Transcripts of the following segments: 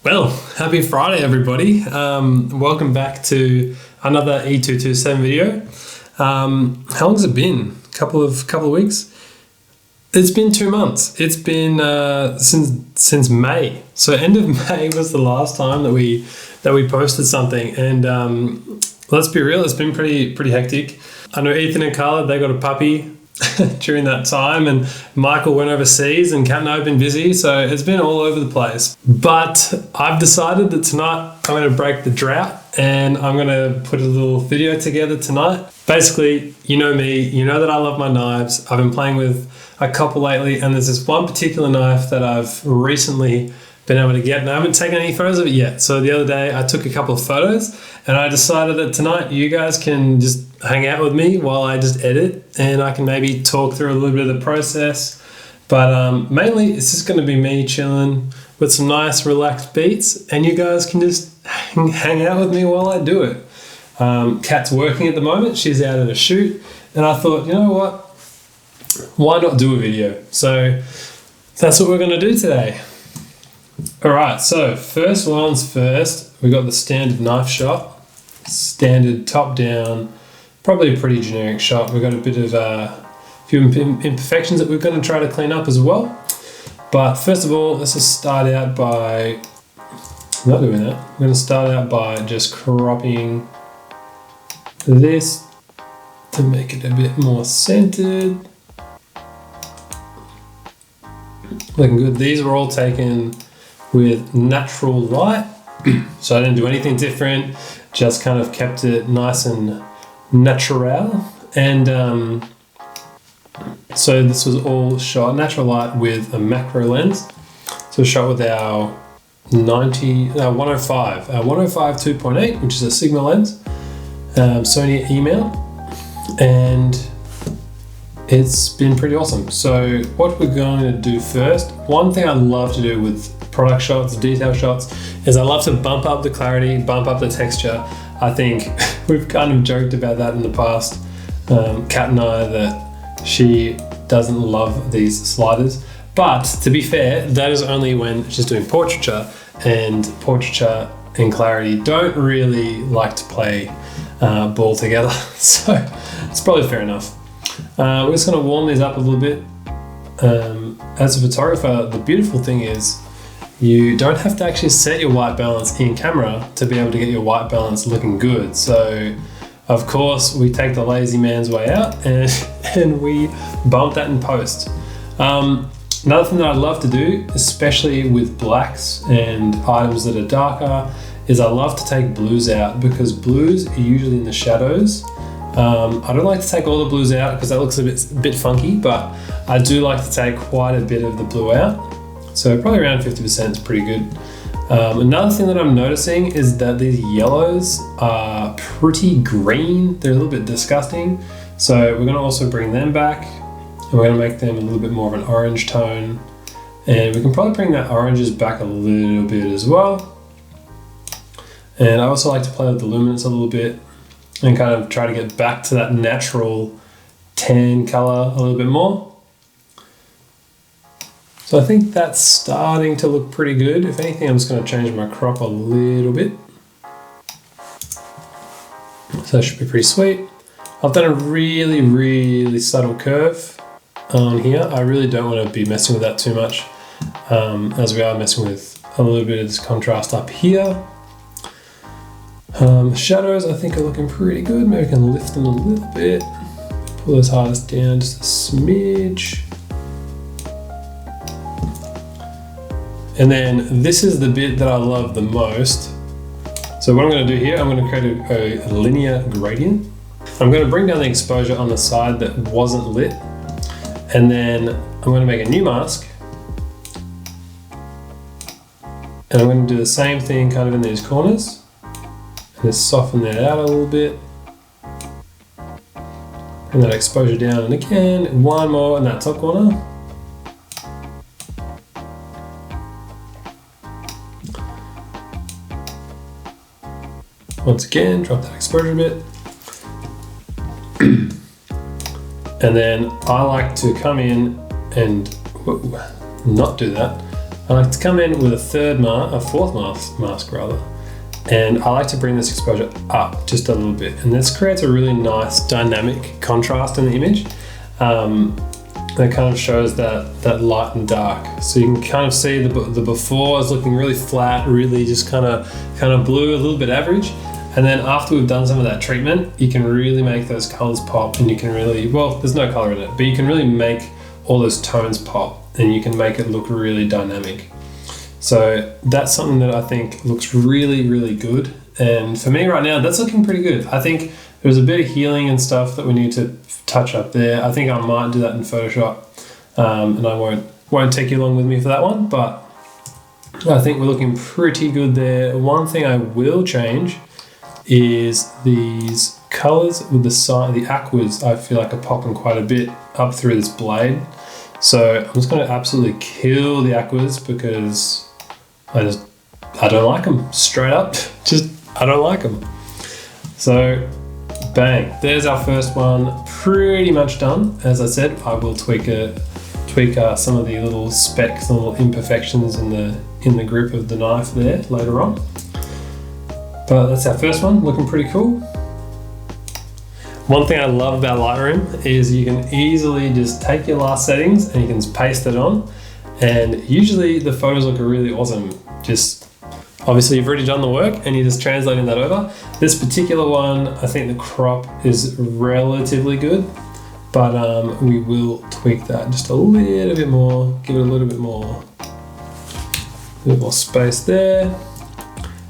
Well, happy Friday, everybody. Welcome back to another E227 video. How long's it been? Couple of weeks? It's been 2 months. It's been since May. So end of May was the last time that we posted something. And let's be real, it's been pretty hectic. I know Ethan and Carla, they got a puppy during that time, and Michael went overseas, and Kat and I have been busy, so it's been all over the place. But I've decided that tonight I'm going to break the drought and I'm going to put a little video together tonight. Basically, you know me, you know that I love my knives. I've been playing with a couple lately, and there's this one particular knife that I've recently been able to get, and I haven't taken any photos of it yet. So the other day I took a couple of photos, and I decided that tonight you guys can just hang out with me while I just edit, and I can maybe talk through a little bit of the process. But mainly it's just going to be me chilling with some nice relaxed beats, and you guys can just hang out with me while I do it. Kat's working at the moment. She's out at a shoot, and I thought, you know what? Why not do a video? So that's what we're going to do today. Alright, so first one's first. We got the standard knife shot, standard top down, probably a pretty generic shot. We've got a bit of a few imperfections that we're going to try to clean up as well. But first of all, let's just start out by not doing that. I'm going to start out by just cropping this to make it a bit more centered. Looking good. These were all taken with natural light, so I didn't do anything different, just kind of kept it nice and natural. And so this was all shot natural light with a macro lens. So shot with our 105 2.8, which is a Sigma lens, Sony E-mount, and it's been pretty awesome. So what we're going to do first, one thing I love to do with product shots, detail shots, is I love to bump up the clarity, bump up the texture. I think we've kind of joked about that in the past, Kat and I, that she doesn't love these sliders. But to be fair, that is only when she's doing portraiture, and portraiture and clarity don't really like to play ball together. So it's probably fair enough. We're just going to warm these up a little bit. As a photographer, the beautiful thing is you don't have to actually set your white balance in camera to be able to get your white balance looking good. So of course we take the lazy man's way out and we bump that in post. Another thing that I love to do, especially with blacks and items that are darker, is I love to take blues out, because blues are usually in the shadows. I don't like to take all the blues out because that looks a bit funky, but I do like to take quite a bit of the blue out. So probably around 50% is pretty good. Another thing that I'm noticing is that these yellows are pretty green. They're a little bit disgusting. So we're going to also bring them back, and we're going to make them a little bit more of an orange tone. And we can probably bring that oranges back a little bit as well. And I also like to play with the luminance a little bit and kind of try to get back to that natural tan color a little bit more. So I think that's starting to look pretty good. If anything, I'm just going to change my crop a little bit. So that should be pretty sweet. I've done a really subtle curve on here. I really don't want to be messing with that too much, as we are messing with a little bit of this contrast up here. The shadows I think are looking pretty good. Maybe we can lift them a little bit. Pull those hardest down just a smidge. And then this is the bit that I love the most. So what I'm going to do here, I'm going to create a linear gradient. I'm going to bring down the exposure on the side that wasn't lit. And then I'm going to make a new mask. And I'm going to do the same thing kind of in these corners. Just soften that out a little bit. Bring that exposure down, and again, one more in that top corner. Once again, drop that exposure a bit. And then I like to come in and not do that. I like to come in with a fourth mask rather, and I like to bring this exposure up just a little bit, and this creates a really nice dynamic contrast in the image. That kind of shows that light and dark. So you can kind of see the before is looking really flat, really just kind of blue, a little bit average. And then after we've done some of that treatment, you can really make those colors pop, and you can really, well, there's no color in it, but you can really make all those tones pop, and you can make it look really dynamic. So that's something that I think looks really, really good. And for me right now, that's looking pretty good. I think there's a bit of healing and stuff that we need to touch up there. I think I might do that in Photoshop, and I won't take you along with me for that one, but I think we're looking pretty good there. One thing I will change is these colors with the aquas. I feel like are popping quite a bit up through this blade. So I'm just going to absolutely kill the aquas because I don't like them, straight up. I don't like them. So bang, there's our first one, pretty much done. As I said, I will tweak some of the little specks and little imperfections in the grip of the knife there later on. But that's our first one, looking pretty cool. One thing I love about Lightroom is you can easily just take your last settings and you can paste it on, and usually the photos look really awesome. Just obviously you've already done the work and you're just translating that over. This particular one, I think the crop is relatively good, but we will tweak that just a little bit more, give it a little bit more space there.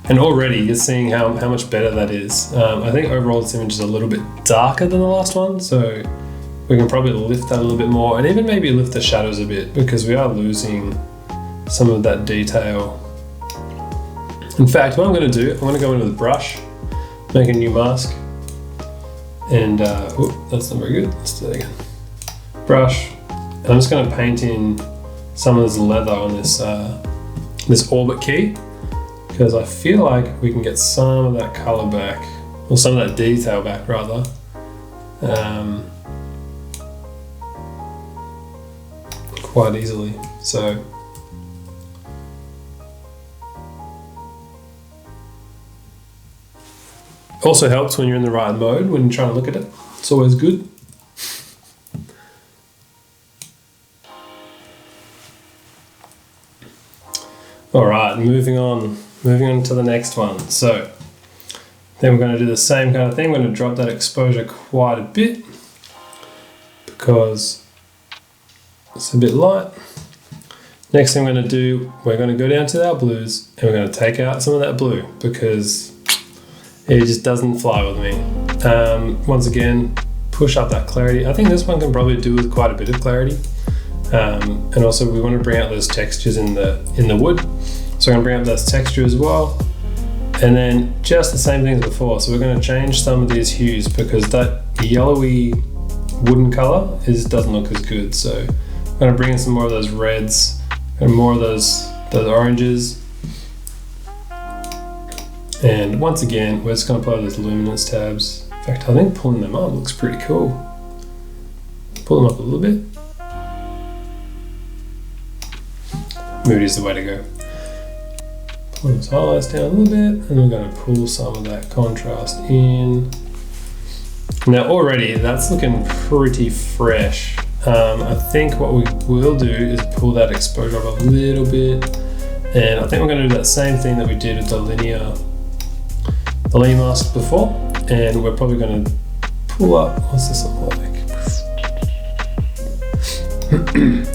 And already you're seeing how much better that is. I think overall this image is a little bit darker than the last one, so we can probably lift that a little bit more, and even maybe lift the shadows a bit, because we are losing some of that detail. In fact, what I'm going to do, I'm going to go in with a brush, make a new mask, and that's not very good. Let's do that again. Brush, and I'm just going to paint in some of this leather on this orbit key, because I feel like we can get some of that color back, or some of that detail back rather. Quite easily. So also helps when you're in the right mode, when you're trying to look at it. It's always good. All right, moving on to the next one. So then we're going to do the same kind of thing. We're going to drop that exposure quite a bit because it's a bit light. Next thing we're going to do, we're going to go down to our blues and we're going to take out some of that blue because it just doesn't fly with me. Once again, push up that clarity. I think this one can probably do with quite a bit of clarity. And also we want to bring out those textures in the wood. So I'm going to bring up that texture as well. And then just the same thing as before. So we're going to change some of these hues because that yellowy wooden color doesn't look as good. So I'm going to bring in some more of those reds and more of those oranges. And once again, we're just going to apply those luminance tabs. In fact, I think pulling them up looks pretty cool. Pull them up a little bit. Mood is the way to go. Pull those highlights down a little bit, and we're going to pull some of that contrast in. Now already that's looking pretty fresh. I think what we will do is pull that exposure up a little bit, and I think we're going to do that same thing that we did with the linear mask before, and we're probably going to pull up, what's this look like?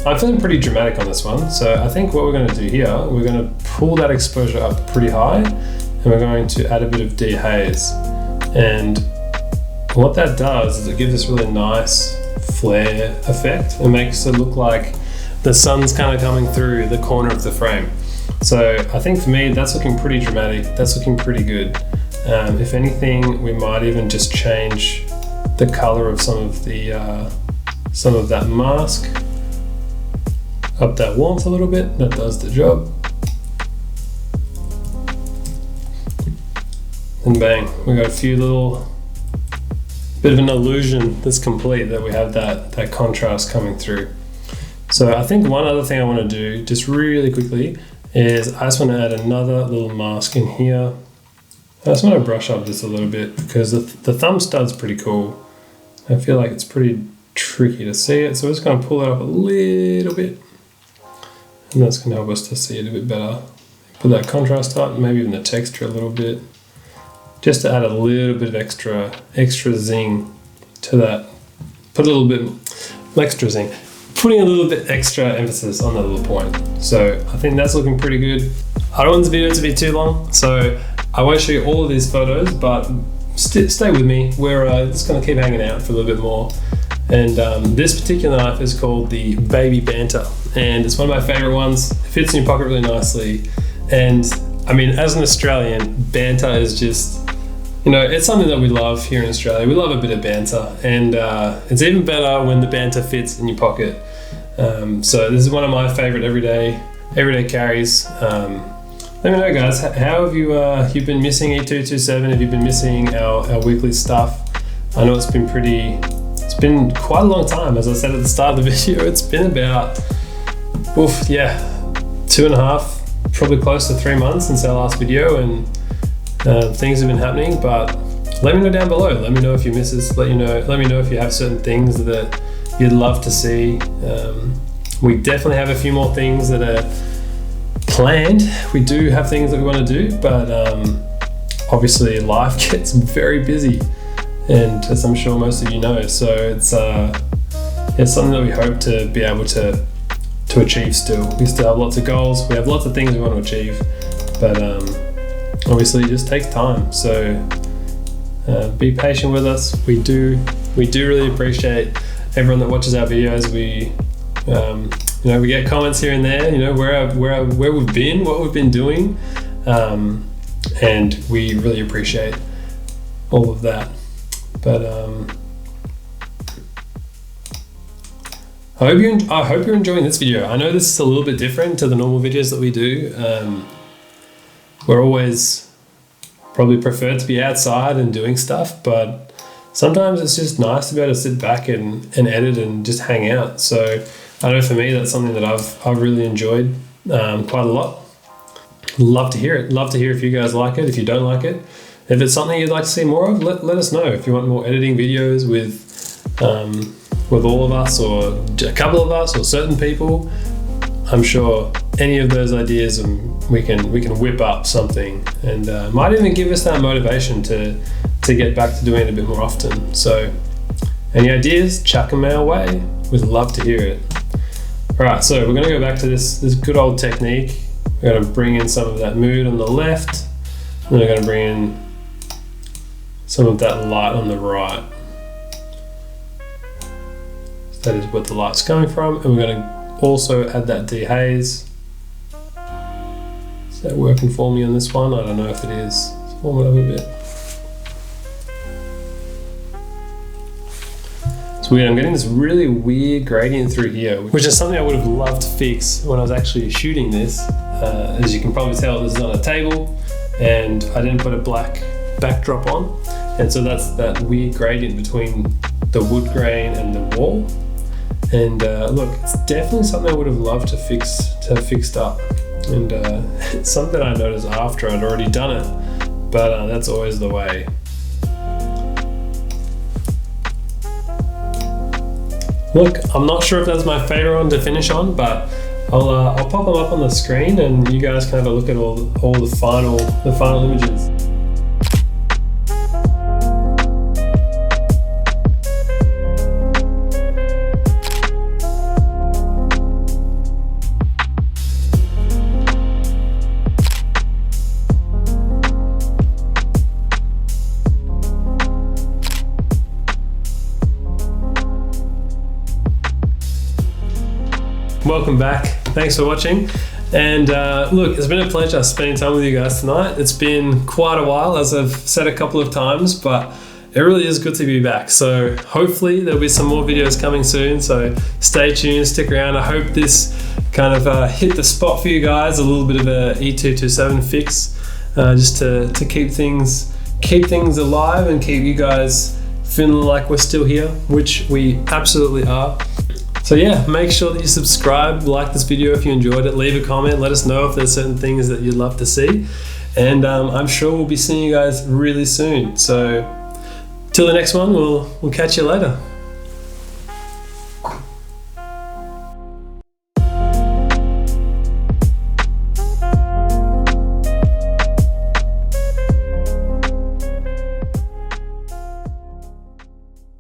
I'm feeling pretty dramatic on this one, so I think what we're going to do here, we're going to pull that exposure up pretty high, and we're going to add a bit of dehaze. And what that does is it gives this really nice flare effect. It makes it look like the sun's kind of coming through the corner of the frame. So I think for me, that's looking pretty dramatic. That's looking pretty good. If anything, we might even just change the color of some of that mask. Up that warmth a little bit, that does the job. And bang, we got a few bit of an illusion that's complete, that we have that contrast coming through. So I think one other thing I want to do just really quickly is I just want to add another little mask in here. I just want to brush up this a little bit because the thumb stud's pretty cool. I feel like it's pretty tricky to see it, so we're just going to pull it up a little bit, and that's going to help us to see it a bit better. Put that contrast up, maybe even the texture a little bit, just to add a little bit of extra zing to that. Put a little bit extra zing, putting a little bit extra emphasis on that little point. So I think that's looking pretty good. I don't want this video to be too long, so I won't show you all of these photos, but stay with me. We're just going to keep hanging out for a little bit more. And this particular knife is called the Baby Banter, and it's one of my favorite ones. It fits in your pocket really nicely. And I mean, as an Australian, banter is just, you know, it's something that we love here in Australia. We love a bit of banter, and it's even better when the banter fits in your pocket. So this is one of my favorite everyday carries. Let me know, guys, how have you've been missing E227? Have you been missing our weekly stuff? I know it's been quite a long time. As I said at the start of the video, it's been about 2.5, probably close to 3 months since our last video, and things have been happening. But let me know down below. Let me know if you miss us. Let me know if you have certain things that you'd love to see. We definitely have a few more things that are planned. We do have things that we want to do, but obviously life gets very busy, and as I'm sure most of you know, so it's something that we hope to be able to achieve still. We still have lots of goals, we have lots of things we want to achieve, but obviously it just takes time. So be patient with us. We do really appreciate everyone that watches our videos. We we get comments here and there, where we've been, what we've been doing, and we really appreciate all of that. But I hope you're enjoying this video. I know this is a little bit different to the normal videos that we do. We're always probably preferred to be outside and doing stuff, but sometimes it's just nice to be able to sit back and edit and just hang out. So I know for me, that's something that I've really enjoyed quite a lot. Love to hear it. Love to hear if you guys like it, if you don't like it. If it's something you'd like to see more of, let us know. If you want more editing videos with all of us, or a couple of us, or certain people, I'm sure any of those ideas, we can whip up something, and might even give us that motivation to get back to doing it a bit more often. So any ideas, chuck them our way. We'd love to hear it. All right, so we're gonna go back to this good old technique. We're gonna bring in some of that mood on the left, and we're gonna bring in some of that light on the right. So that is where the light's coming from, and we're gonna also add that dehaze. Is that working for me on this one? I don't know if it is. Let's warm it up a bit. So I'm getting this really weird gradient through here, which is something I would have loved to fix when I was actually shooting this. As you can probably tell, this is on a table, and I didn't put a black backdrop on, and so that's that weird gradient between the wood grain and the wall. And look, it's definitely something I would have loved to have fixed up, and it's something I noticed after I'd already done it, but that's always the way. Look, I'm not sure if that's my favorite one to finish on, but I'll pop them up on the screen, and you guys can have a look at all the final images. Welcome back. Thanks for watching. And look, it's been a pleasure spending time with you guys tonight. It's been quite a while, as I've said a couple of times, but it really is good to be back. So hopefully there'll be some more videos coming soon. So stay tuned, stick around. I hope this kind of hit the spot for you guys, a little bit of a E227 fix, just to keep things alive and keep you guys feeling like we're still here, which we absolutely are. So yeah, make sure that you subscribe, like this video if you enjoyed it, leave a comment, let us know if there's certain things that you'd love to see. And I'm sure we'll be seeing you guys really soon. So till the next one, we'll catch you later.